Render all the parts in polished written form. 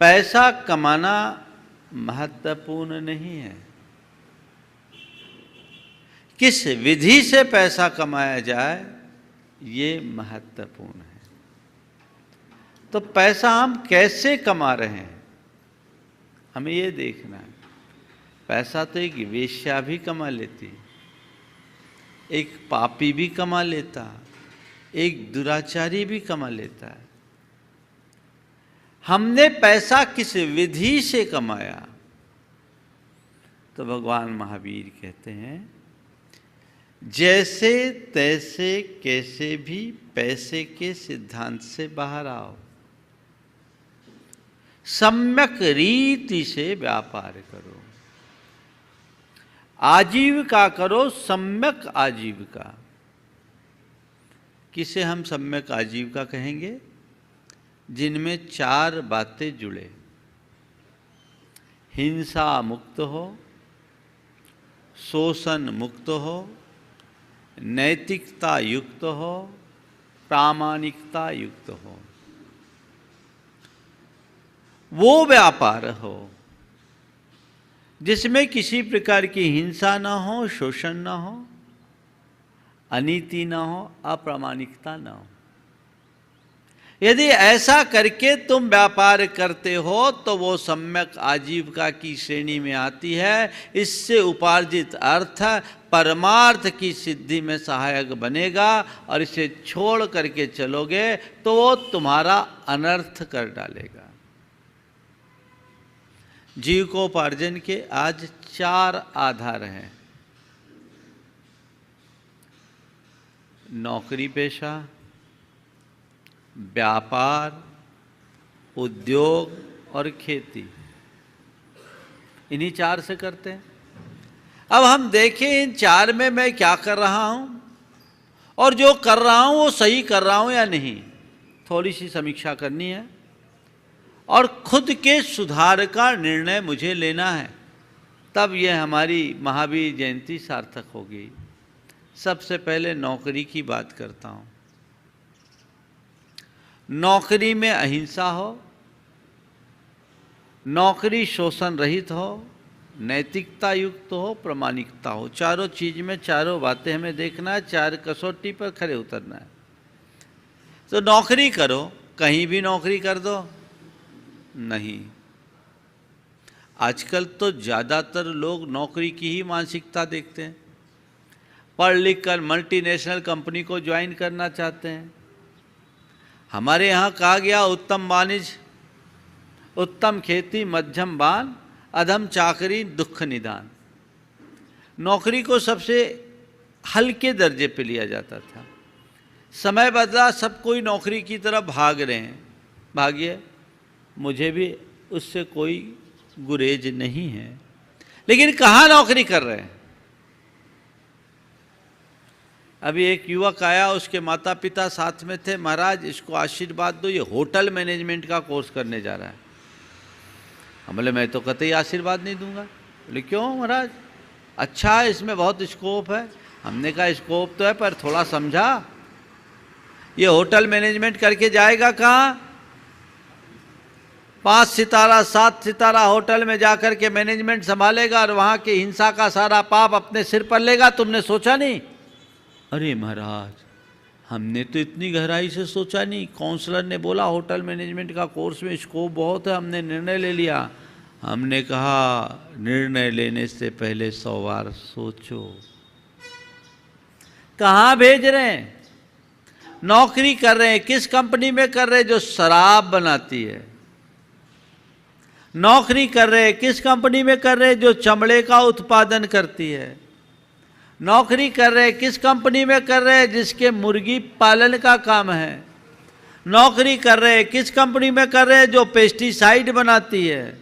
पैसा कमाना महत्वपूर्ण नहीं है, किस विधि से पैसा कमाया जाए ये महत्वपूर्ण है। तो पैसा हम कैसे कमा रहे हैं हमें ये देखना है। पैसा तो एक वेश्या भी कमा लेती, एक पापी भी कमा लेता, एक दुराचारी भी कमा लेता है। हमने पैसा किस विधि से कमाया? तो भगवान महावीर कहते हैं, जैसे तैसे कैसे भी पैसे के सिद्धांत से बाहर आओ, सम्यक रीति से व्यापार करो, आजीविका करो, सम्यक आजीविका। किसे हम सम्यक आजीविका कहेंगे? जिनमें 4 बातें जुड़े, हिंसा मुक्त हो, शोषण मुक्त हो, नैतिकता युक्त हो, प्रामाणिकता युक्त हो। वो व्यापार हो जिसमें किसी प्रकार की हिंसा ना हो, शोषण ना हो, अनीति ना हो, अप्रामाणिकता ना हो। यदि ऐसा करके तुम व्यापार करते हो तो वो सम्यक आजीविका की श्रेणी में आती है। इससे उपार्जित अर्थ परमार्थ की सिद्धि में सहायक बनेगा, और इसे छोड़ करके चलोगे तो वो तुम्हारा अनर्थ कर डालेगा। जीविकोपार्जन के आज 4 आधार हैं। नौकरी पेशा, व्यापार, उद्योग और खेती, इन्हीं 4 से करते हैं। अब हम देखें इन 4 में मैं क्या कर रहा हूं, और जो कर रहा हूं वो सही कर रहा हूं या नहीं, थोड़ी सी समीक्षा करनी है, और खुद के सुधार का निर्णय मुझे लेना है। तब यह हमारी महावीर जयंती सार्थक होगी। सबसे पहले नौकरी की बात करता हूं। नौकरी में अहिंसा हो, नौकरी शोषण रहित हो, नैतिकता युक्त हो, प्रामाणिकता हो। चारों चीज में 4 बातें हमें देखना है, 4 कसौटी पर खरे उतरना है। तो नौकरी करो, कहीं भी नौकरी कर दो नहीं। आजकल तो ज़्यादातर लोग नौकरी की ही मानसिकता देखते हैं। पढ़ लिख कर मल्टीनेशनल कंपनी को ज्वाइन करना चाहते हैं। हमारे यहाँ कहा गया, उत्तम वाणिज्य, उत्तम खेती, मध्यम बान, अधम चाकरी, दुख निदान। नौकरी को सबसे हल्के दर्जे पे लिया जाता था। समय बदला, सब कोई नौकरी की तरफ भाग रहे हैं। भागिए, मुझे भी उससे कोई गुरेज नहीं है, लेकिन कहाँ नौकरी कर रहे हैं? अभी एक युवक आया, उसके माता पिता साथ में थे। महाराज इसको आशीर्वाद दो, ये होटल मैनेजमेंट का कोर्स करने जा रहा है। हम बोले मैं तो कतई आशीर्वाद नहीं दूंगा। बोले क्यों महाराज? अच्छा है, इसमें बहुत स्कोप है। हमने कहा स्कोप तो है, पर थोड़ा समझा, ये होटल मैनेजमेंट करके जाएगा कहाँ? 5 सितारा 7 सितारा होटल में जाकर के मैनेजमेंट संभालेगा, और वहाँ की हिंसा का सारा पाप अपने सिर पर लेगा। तुमने सोचा नहीं? अरे महाराज, हमने तो इतनी गहराई से सोचा नहीं। काउंसलर ने बोला होटल मैनेजमेंट का कोर्स में स्कोप बहुत है, हमने निर्णय ले लिया। हमने कहा निर्णय लेने से पहले 100 बार सोचो। कहाँ भेज रहे हैं? नौकरी कर रहे हैं, किस कंपनी में कर रहे हैं? जो शराब बनाती है। नौकरी कर रहे हैं, किस कंपनी में कर रहे हैं? जो चमड़े का उत्पादन करती है। नौकरी कर रहे हैं, किस कंपनी में कर रहे हैं? जिसके मुर्गी पालन का काम है। नौकरी कर रहे हैं, किस कंपनी में कर रहे हैं? जो पेस्टिसाइड बनाती है।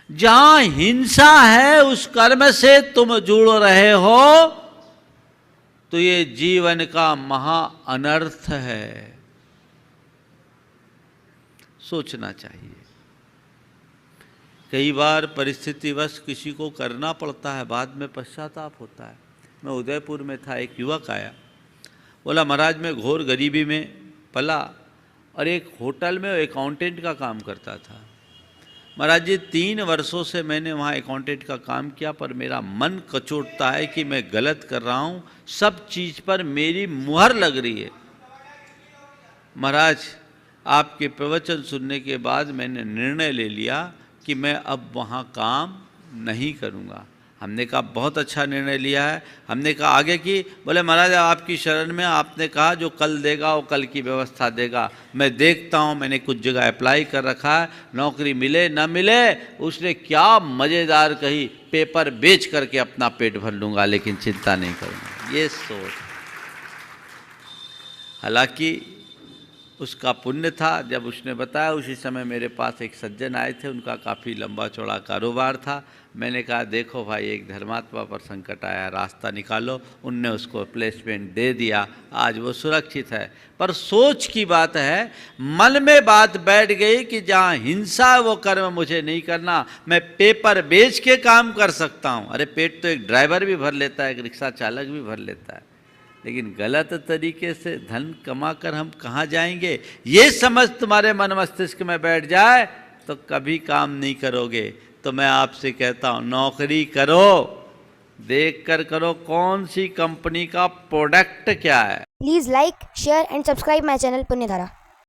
जहां हिंसा है उस कर्म से तुम जुड़ रहे हो तो ये जीवन का महा अनर्थ है। सोचना चाहिए। कई बार परिस्थितिवश किसी को करना पड़ता है, बाद में पश्चाताप होता है। मैं उदयपुर में था, एक युवक आया, बोला महाराज मैं घोर गरीबी में पला और एक होटल में अकाउंटेंट का काम करता था। महाराज जी 3 वर्षों से मैंने वहाँ अकाउंटेंट का काम किया, पर मेरा मन कचोटता है कि मैं गलत कर रहा हूँ, सब चीज़ पर मेरी मुहर लग रही है। महाराज आपके प्रवचन सुनने के बाद मैंने निर्णय ले लिया कि मैं अब वहाँ काम नहीं करूँगा। हमने कहा बहुत अच्छा निर्णय लिया है। हमने कहा आगे की, बोले महाराज आपकी शरण में, आपने कहा जो कल देगा वो कल की व्यवस्था देगा। मैं देखता हूँ, मैंने कुछ जगह अप्लाई कर रखा है, नौकरी मिले ना मिले। उसने क्या मज़ेदार कही, पेपर बेच करके अपना पेट भर लूँगा लेकिन चिंता नहीं करूँगा। ये सोच, हालांकि उसका पुण्य था। जब उसने बताया, उसी समय मेरे पास एक सज्जन आए थे, उनका काफ़ी लंबा चौड़ा कारोबार था। मैंने कहा देखो भाई, एक धर्मात्मा पर संकट आया, रास्ता निकालो। उनने उसको प्लेसमेंट दे दिया, आज वो सुरक्षित है। पर सोच की बात है, मन में बात बैठ गई कि जहाँ हिंसा वो कर्म मुझे नहीं करना, मैं पेपर बेच के काम कर सकता हूँ। अरे पेट तो एक ड्राइवर भी भर लेता है, एक रिक्शा चालक भी भर लेता है, लेकिन गलत तरीके से धन कमा कर हम कहाँ जाएंगे? ये समझ तुम्हारे मन मस्तिष्क में बैठ जाए तो कभी काम नहीं करोगे। तो मैं आपसे कहता हूँ, नौकरी करो, देख कर करो कौन सी कंपनी का प्रोडक्ट क्या है। Please like, share and subscribe my channel पुण्यधारा।